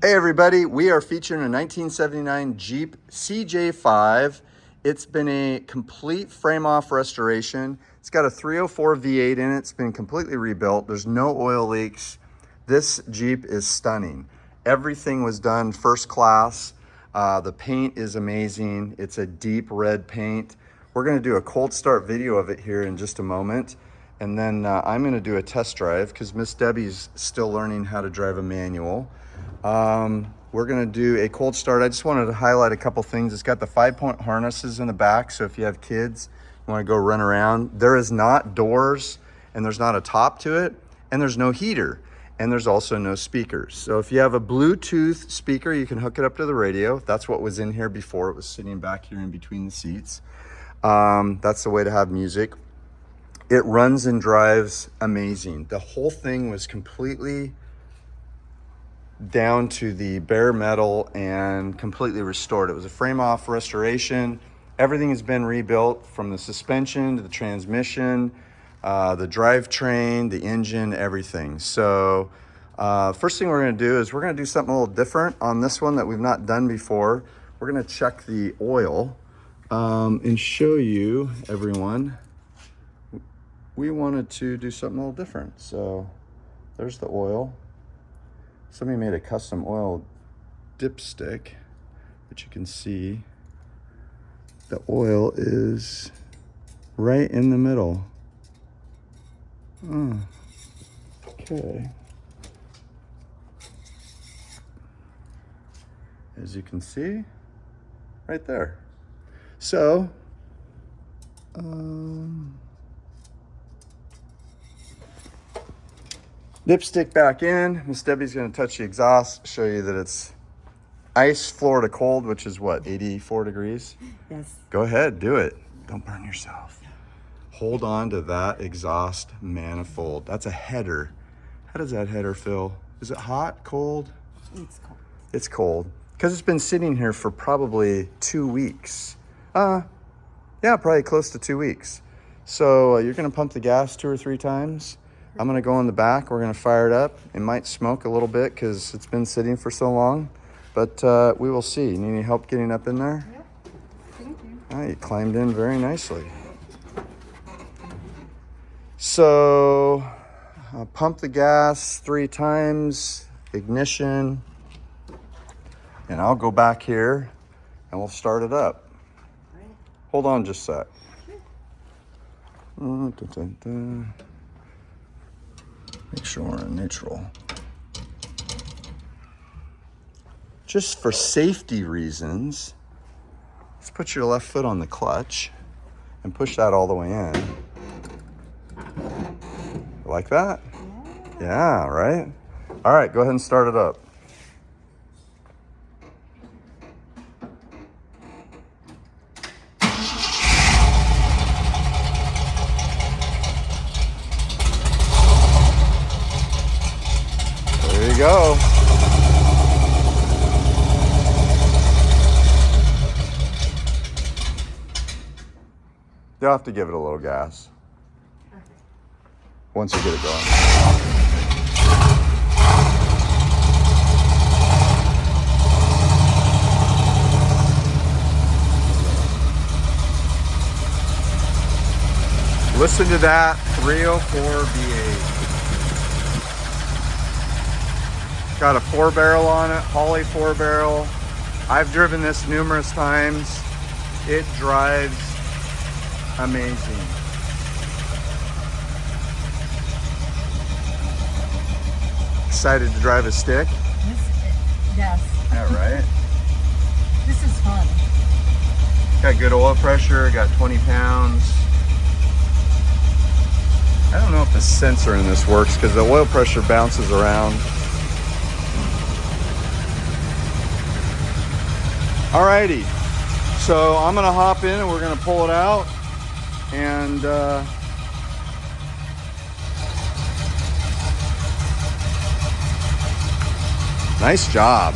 Hey everybody, we are featuring a 1979 Jeep CJ-5. It's been a complete frame-off restoration. It's got a 304 V8 in it. It's been completely rebuilt. There's no oil leaks. This Jeep is stunning. Everything was done first class. The paint is amazing. It's a deep red paint. We're gonna do a cold start video of it here in just a moment. And then I'm gonna do a test drive because Miss Debbie's still learning how to drive a manual. We're gonna do a cold start. I just wanted to highlight a couple things. It's got the 5-point harnesses in the back, so if you have kids, you wanna go run around. There is not doors, and there's not a top to it, and there's no heater, and there's also no speakers. So if you have a Bluetooth speaker, you can hook it up to the radio. That's what was in here before. It was sitting back here in between the seats. That's the way to have music. It runs and drives amazing. The whole thing was completely down to the bare metal and completely restored. It was a frame off restoration. Everything has been rebuilt, from the suspension to the transmission, the drivetrain, the engine, everything. So first thing we're going to do is we're going to do something a little different on this one that we've not done before. We're going to check the oil and show you, everyone, we wanted to do something a little different. So there's the oil. Somebody made a custom oil dipstick, which you can see the oil is right in the middle. Okay. As you can see, right there. So, dipstick back in. Miss Debbie's gonna touch the exhaust, show you that it's ice floor to cold, which is what, 84 degrees? Yes. Go ahead, do it. Don't burn yourself. Hold on to that exhaust manifold. That's a header. How does that header feel? Is it hot, cold? It's cold. It's cold, because it's been sitting here for probably 2 weeks. Yeah, probably close to 2 weeks. So you're gonna pump the gas 2 or 3 times. I'm gonna go in the back, we're gonna fire it up. It might smoke a little bit because it's been sitting for so long, but we will see. Need any help getting up in there? Yep. Thank you. Oh, you climbed in very nicely. So pump the gas 3 times, ignition, and I'll go back here and we'll start it up. All right. Hold on just a sec. Make sure we're in neutral. Just for safety reasons, let's put your left foot on the clutch and push that all the way in. Like that? Yeah, right? All right, go ahead and start it up. There you go. You'll have to give it a little gas once you get it going. Listen to that 304 V8. Got a 4-barrel on it, Holley 4-barrel. I've driven this numerous times. It drives amazing. Excited to drive a stick? Yes. Yeah, right? This is fun. Got good oil pressure, got 20 pounds. I don't know if the sensor in this works because the oil pressure bounces around. Alrighty, so I'm gonna hop in and we're gonna pull it out, and nice job.